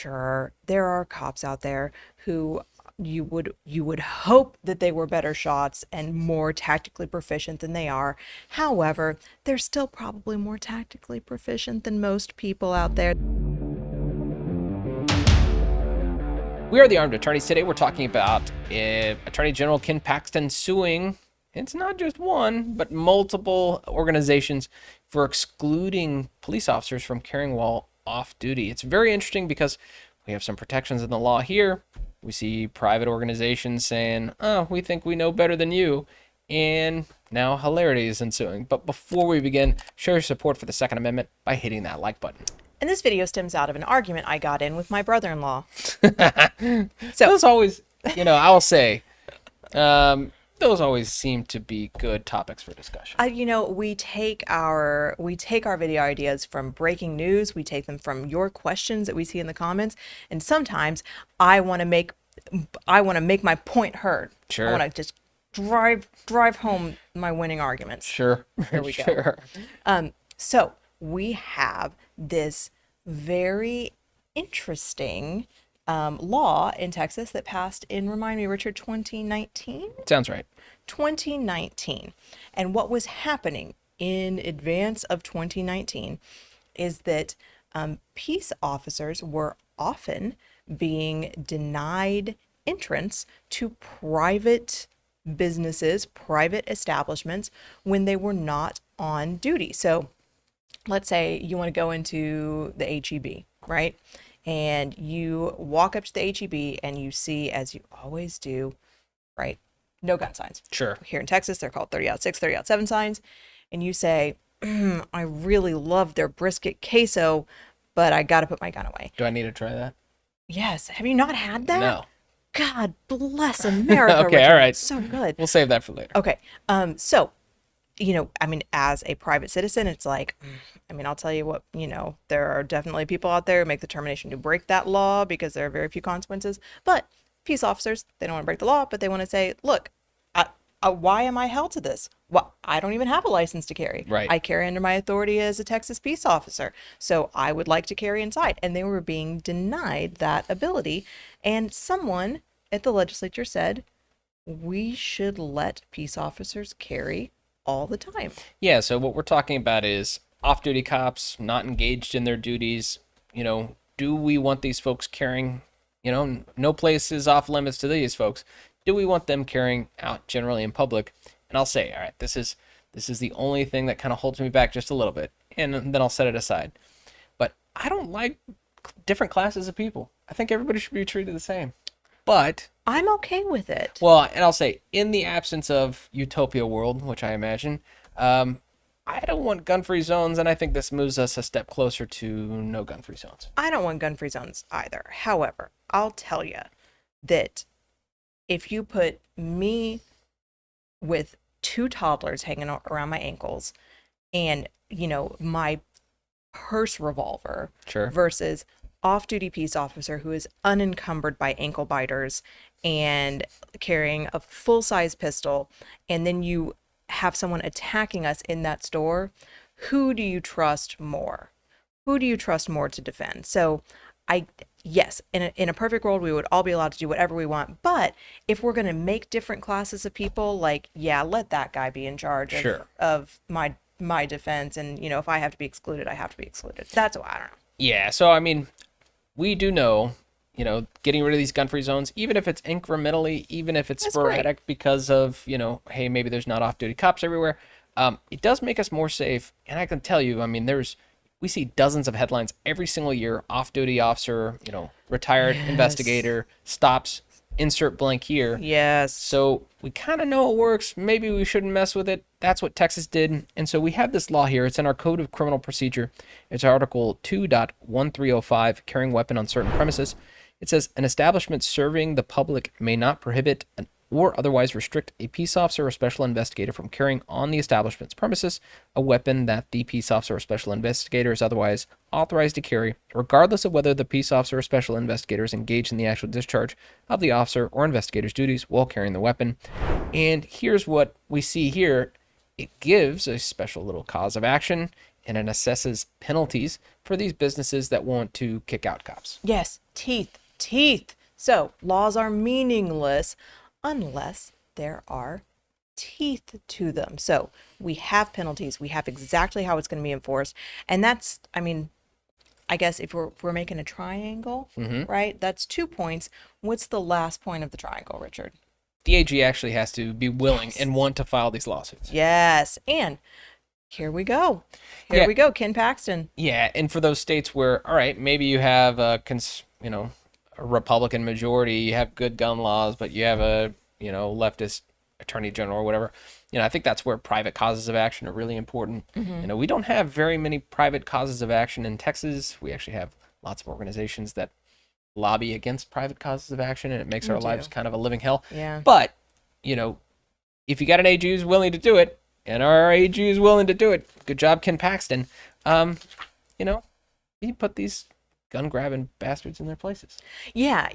sure, there are cops out there who you would hope that they were better shots and more tactically proficient than they are. However, they're still probably more tactically proficient than most people out there. We are the Armed Attorneys. Today we're talking about Attorney General Ken Paxton suing, it's not just one, but multiple organizations for excluding police officers from carrying while off duty. It's very interesting because we have some protections in the law here. We see private organizations saying, oh, we think we know better than you. And now hilarity is ensuing. But before we begin, show your support for the Second Amendment by hitting that like button. And this video stems out of an argument I got in with my brother-in-law. Those always, I will say, those always seem to be good topics for discussion. We take our video ideas from breaking news. We take them from your questions that we see in the comments, and sometimes I want to make my point heard. Sure. I want to just drive home my winning arguments. Sure. Here we go. Sure. So we have this very interesting law in Texas that passed in, remind me, Richard, 2019? Sounds right. 2019. And what was happening in advance of 2019 is that peace officers were often being denied entrance to private businesses, private establishments, when they were not on duty. So let's say you want to go into the HEB, right? And you walk up to the HEB and you see, as you always do, right, no gun signs. Sure. Here in Texas, they're called 30-06, 30-7 signs. And you say, I really love their brisket queso, but I got to put my gun away. Do I need to try that? Yes. Have you not had that? No. God bless America. Okay, Richard. all right. It's so good. We'll save that for later. Okay. So, as a private citizen, it's like, I'll tell you what, there are definitely people out there who make the determination to break that law because there are very few consequences. But peace officers, they don't want to break the law, but they want to say, look, why am I held to this? Well, I don't even have a license to carry. Right. I carry under my authority as a Texas peace officer. So I would like to carry inside. And they were being denied that ability. And someone at the legislature said, we should let peace officers carry all the time. Yeah, so what we're talking about is off-duty cops not engaged in their duties. Do we want these folks carrying, no place is off limits to these folks. Do we want them carrying out generally in public? And I'll say, all right, this is the only thing that kind of holds me back just a little bit, and then I'll set it aside. But I don't like different classes of people. I think everybody should be treated the same. But I'm okay with it. Well, and I'll say, in the absence of utopia world, which I imagine, I don't want gun-free zones, and I think this moves us a step closer to no gun-free zones. I don't want gun-free zones either. However, I'll tell you that if you put me with two toddlers hanging around my ankles and, my purse revolver Sure. versus off-duty peace officer who is unencumbered by ankle biters and carrying a full-size pistol, and then you have someone attacking us in that store, who do you trust more? Who do you trust more to defend? So yes, in a perfect world, we would all be allowed to do whatever we want. But if we're going to make different classes of people, let that guy be in charge of, Sure. of my defense. And, if I have to be excluded, I have to be excluded. That's what I don't know. Yeah, so, we do know, getting rid of these gun-free zones, even if it's incrementally, even if it's sporadic because of, hey, maybe there's not off-duty cops everywhere, it does make us more safe. And I can tell you, we see dozens of headlines every single year, off-duty officer, retired investigator, stops, insert blank here. Yes. So we kind of know it works. Maybe we shouldn't mess with it. That's what Texas did. And so we have this law here. It's in our Code of Criminal Procedure. It's Article 2.1305, carrying weapon on certain premises. It says, an establishment serving the public may not prohibit or otherwise restrict a peace officer or special investigator from carrying on the establishment's premises a weapon that the peace officer or special investigator is otherwise authorized to carry, regardless of whether the peace officer or special investigator is engaged in the actual discharge of the officer or investigator's duties while carrying the weapon. And here's what we see here. It gives a special little cause of action and it assesses penalties for these businesses that want to kick out cops. Yes, teeth. So laws are meaningless unless there are teeth to them. So we have penalties. We have exactly how it's going to be enforced. And that's, I mean, I guess if we're making a triangle, right? That's 2 points. What's the last point of the triangle, Richard? The AG actually has to be willing and want to file these lawsuits. Yes. And here we go. Here we go, Ken Paxton. Yeah, and for those states where, all right, maybe you have a Republican majority, you have good gun laws, but you have a, leftist attorney general or whatever, I think that's where private causes of action are really important. We don't have very many private causes of action in Texas. We actually have lots of organizations that lobby against private causes of action, and it makes our lives kind of a living hell. Yeah. But, if you got an AG who's willing to do it, and our AG is willing to do it, good job, Ken Paxton, he put these gun-grabbing bastards in their places. Yeah,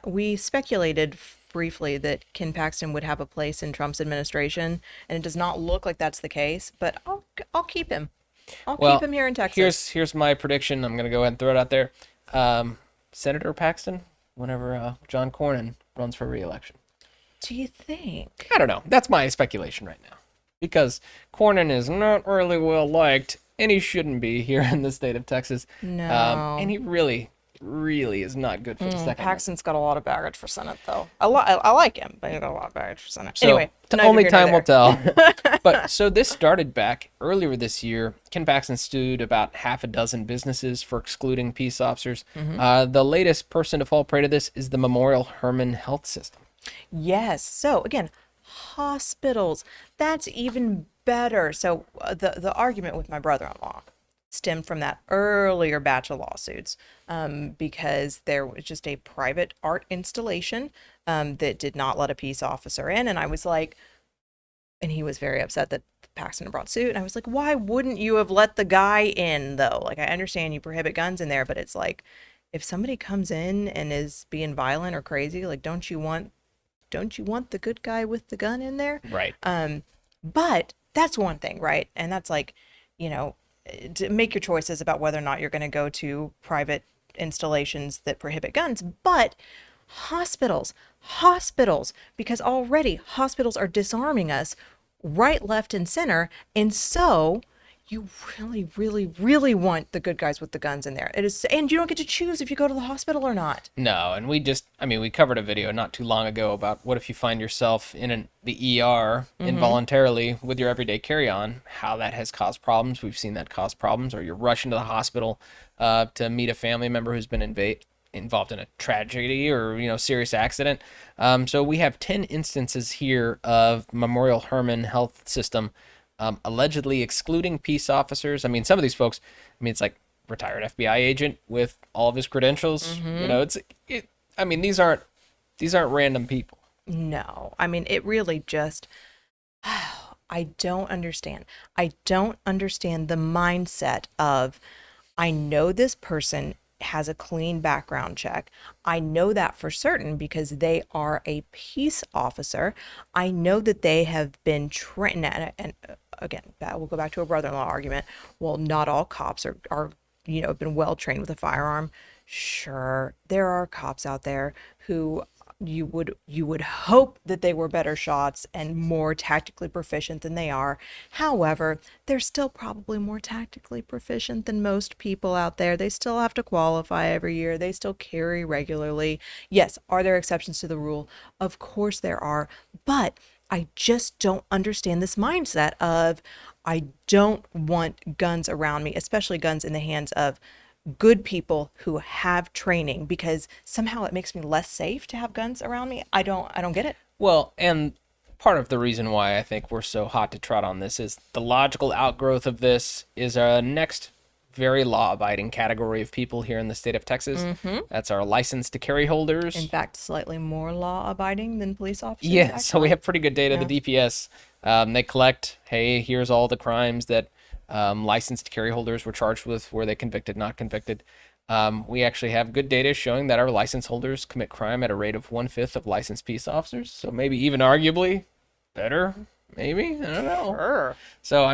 we speculated briefly that Ken Paxton would have a place in Trump's administration, and it does not look like that's the case, but I'll keep him. Keep him here in Texas. Here's my prediction. I'm going to go ahead and throw it out there. Senator Paxton, whenever John Cornyn runs for re-election. Do you think? I don't know. That's my speculation right now. Because Cornyn is not really well liked, and he shouldn't be here in the state of Texas. No. And he really is not good for the second. Paxton's got a lot of baggage for Senate, though. I like him, but he's got a lot of baggage for Senate. So, anyway, only time will tell. But so this started back earlier this year. Ken Paxton sued about half a dozen businesses for excluding peace officers. The latest person to fall prey to this is the Memorial Hermann Health System. Yes. So again, hospitals. That's even better. So the argument with my brother-in-law stemmed from that earlier batch of lawsuits, because there was just a private art installation that did not let a peace officer in, and I was like, and he was very upset that Paxton brought suit, and I was like, why wouldn't you have let the guy in though? Like, I understand you prohibit guns in there, but it's like, if somebody comes in and is being violent or crazy, like, don't you want the good guy with the gun in there? Right. But that's one thing, right? And that's like, to make your choices about whether or not you're going to go to private installations that prohibit guns. But hospitals, because already hospitals are disarming us right, left, and center. And so you really want the good guys with the guns in there. It is, and you don't get to choose if you go to the hospital or not. No, and we covered a video not too long ago about what if you find yourself in the ER involuntarily with your everyday carry-on, how that has caused problems. We've seen that cause problems, or you're rushing to the hospital to meet a family member who's been involved in a tragedy or serious accident. So we have 10 instances here of Memorial Hermann Health System allegedly excluding peace officers. I mean, some of these folks, it's like retired FBI agent with all of his credentials. These aren't random people. No, it really just, I don't understand. I don't understand the mindset of, I know this person has a clean background check. I know that for certain because they are a peace officer. I know that they have been trained, and again, we'll go back to a brother-in-law argument. Well, not all cops are have been well trained with a firearm. Sure, there are cops out there who you would hope that they were better shots and more tactically proficient than they are. However, they're still probably more tactically proficient than most people out there. They still have to qualify every year. They still carry regularly. Yes, are there exceptions to the rule? Of course there are, but I just don't understand this mindset of, I don't want guns around me, especially guns in the hands of good people who have training, because somehow it makes me less safe to have guns around me. I don't get it. Well, and part of the reason why I think we're so hot to trot on this is the logical outgrowth of this is a next very law-abiding category of people here in the state of Texas. That's our license to carry holders. In fact, slightly more law-abiding than police officers. Yeah, actually. So we have pretty good data. Yeah. The DPS, they collect, hey, here's all the crimes that licensed carry holders were charged with. Were they convicted, not convicted? We actually have good data showing that our license holders commit crime at a rate of 1/5 of licensed peace officers. So maybe even arguably better, maybe? I don't know. Sure. So,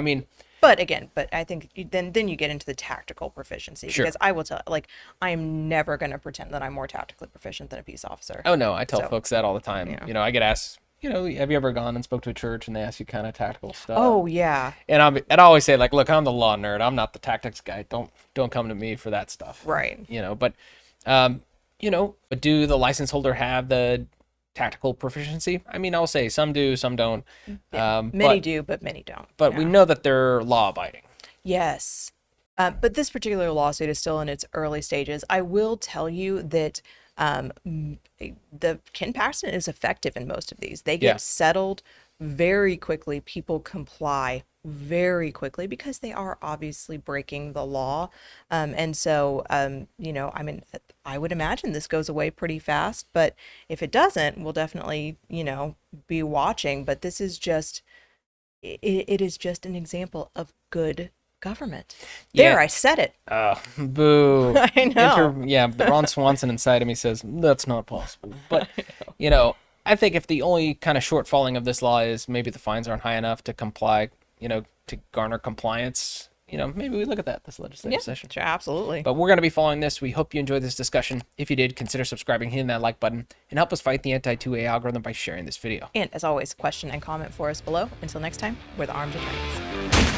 But again, I think then you get into the tactical proficiency, Sure. because I will tell, like, I am never going to pretend that I'm more tactically proficient than a peace officer. Oh no, I tell So, folks that all the time. yeah. You know, I get asked, you know, have you ever gone and spoke to a church and they ask you kind of tactical stuff? Oh yeah, And I always say, like, look, I'm the law nerd. I'm not the tactics guy. Don't come to me for that stuff. right. You know, but do the license holder have the tactical proficiency? I mean, I'll say some do, some don't. Yeah. Many do, but many don't. But Yeah. we know that they're law abiding. Yes. But this particular lawsuit is still in its early stages. I will tell you that the Ken Paxton is effective in most of these. They get Yeah. settled very quickly. People comply very quickly because they are obviously breaking the law. And so, I mean, I would imagine this goes away pretty fast, but if it doesn't, we'll definitely, be watching. But this is just, it is just an example of good government. There, Yeah. I said it. Boo. I know. But Ron Swanson inside of me says that's not possible. But I think if the only kind of shortfalling of this law is maybe the fines aren't high enough to comply, to garner compliance, maybe we look at that this legislative session. Sure, absolutely. But we're going to be following this. We hope you enjoyed this discussion. If you did, consider subscribing, hitting that like button, and help us fight the anti-2A algorithm by sharing this video. And as always, question and comment for us below. Until next time, we're the Armed Attorneys.